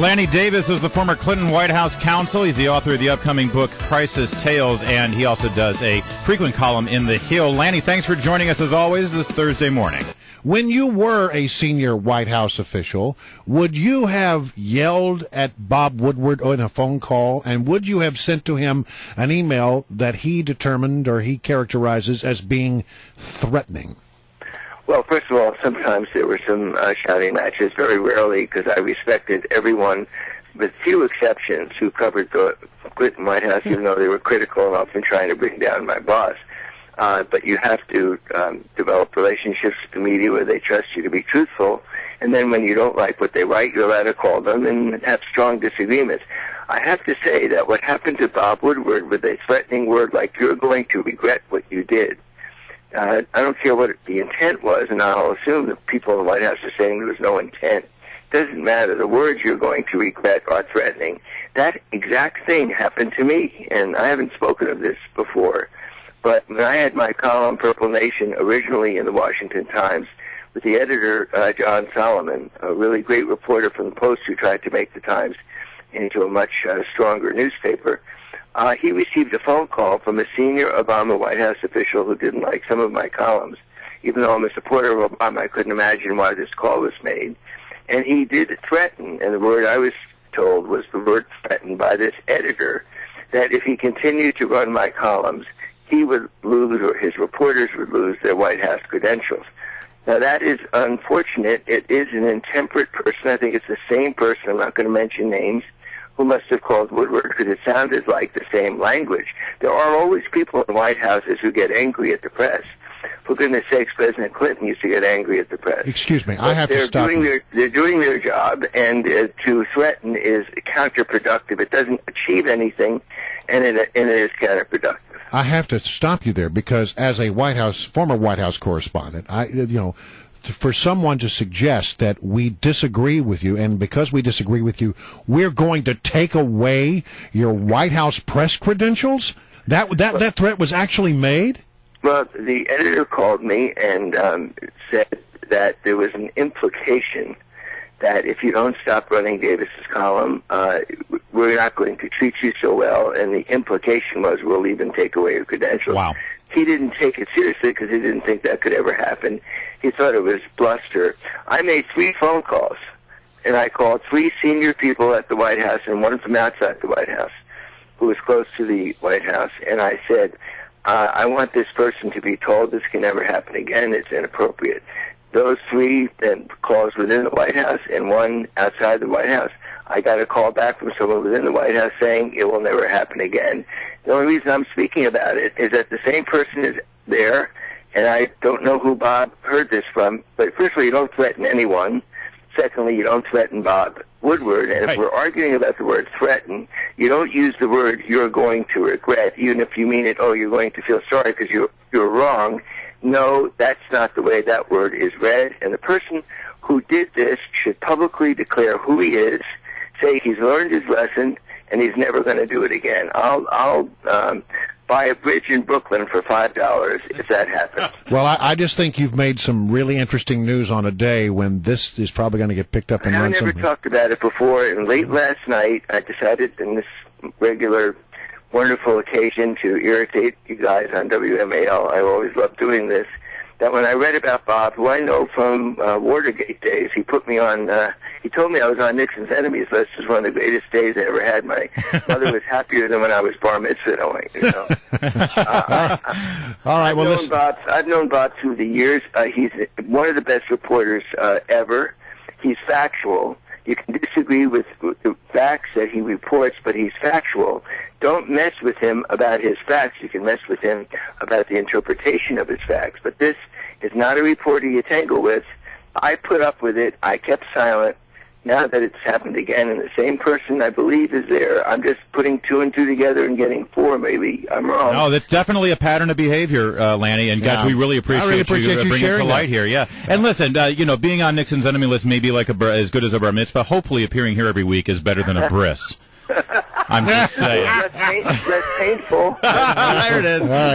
Lanny Davis is the former Clinton White House counsel. He's the author of the upcoming book, Crisis Tales, and he also does a frequent column in The Hill. Lanny, thanks for joining us as always this Thursday morning. When you were a senior White House official, would you have yelled at Bob Woodward in a phone call, and would you have sent to him an email that he determined or he characterizes as being threatening? Well, first of all, sometimes there were some shouting matches, very rarely, because I respected everyone, with few exceptions, who covered the Clinton White House, even though they were critical and often trying to bring down my boss. But you have to develop relationships with the media where they trust you to be truthful, and then when you don't like what they write, you're allowed to call them and have strong disagreements. I have to say that what happened to Bob Woodward with a threatening word like, "You're going to regret what you did," I don't care what the intent was, and I'll assume that people in the White House are saying there was no intent. It doesn't matter. The words "you're going to regret" are threatening. That exact thing happened to me, and I haven't spoken of this before. But when I had my column, Purple Nation, originally in the Washington Times, with the editor, John Solomon, a really great reporter from the Post who tried to make the Times into a much stronger newspaper, he received a phone call from a senior Obama White House official who didn't like some of my columns. Even though I'm a supporter of Obama, I couldn't imagine why this call was made. And he did threaten, and the word I was told was the word threatened by this editor, that if he continued to run my columns, he would lose, or his reporters would lose, their White House credentials. Now, that is unfortunate. It is an intemperate person. I think it's the same person, I'm not going to mention names, who must have called Woodward because it sounded like the same language. There are always people in White Houses who get angry at the press. For goodness sakes, President Clinton used to get angry at the press. Excuse me, I have to stop you. They're doing their job, and to threaten is counterproductive. It doesn't achieve anything, and it is counterproductive. I have to stop you there because, as a former White House correspondent, for someone to suggest that we disagree with you, and because we disagree with you, we're going to take away your White House press credentials? That threat was actually made? Well, the editor called me and said that there was an implication that if you don't stop running Davis's column, we're not going to treat you so well, and the implication was we'll even take away your credentials. Wow. He didn't take it seriously because he didn't think that could ever happen. He thought it was bluster. I made 3 phone calls, and I called 3 senior people at the White House and one from outside the White House who was close to the White House, and I said, I want this person to be told this can never happen again. It's inappropriate. Those 3 then calls within the White House and 1 outside the White House, I got a call back from someone within the White House saying it will never happen again. The only reason I'm speaking about it is that the same person is there, and I don't know who Bob heard this from, but first of all, you don't threaten anyone. Secondly, you don't threaten Bob Woodward, and if we're arguing about the word threaten, you don't use the word "you're going to regret," even if you mean it, "Oh, you're going to feel sorry because you're wrong." No, that's not the way that word is read, and the person who did this should publicly declare who he is, say he's learned his lesson, and he's never going to do it again. I'll buy a bridge in Brooklyn for $5 if that happens. Well, I just think you've made some really interesting news on a day when this is probably going to get picked up and run somewhere. I never talked about it before, and late last night I decided in this regular wonderful occasion to irritate you guys on WMAL, I always love doing this, that when I read about Bob, who I know from Watergate days, he put me on, he told me I was on Nixon's enemies list. It was one of the greatest days I ever had. My mother was happier than when I was bar mitzvah-ing, you know. All right, well, I've known Bob through the years. He's one of the best reporters ever. He's factual. You can disagree with the facts that he reports, but he's factual. Don't mess with him about his facts. You can mess with him about the interpretation of his facts. But this is not a reporter you tangle with. I put up with it. I kept silent. Now that it's happened again, and the same person, I believe, is there, I'm just putting 2 and 2 together and getting 4. Maybe I'm wrong. No, that's definitely a pattern of behavior, Lanny. And guys, we really appreciate you bringing it to light here. Yeah, and listen, being on Nixon's enemy list may be like as good as a bar mitzvah. Hopefully, appearing here every week is better than a bris. I'm just saying. Less painful. There it is. All right.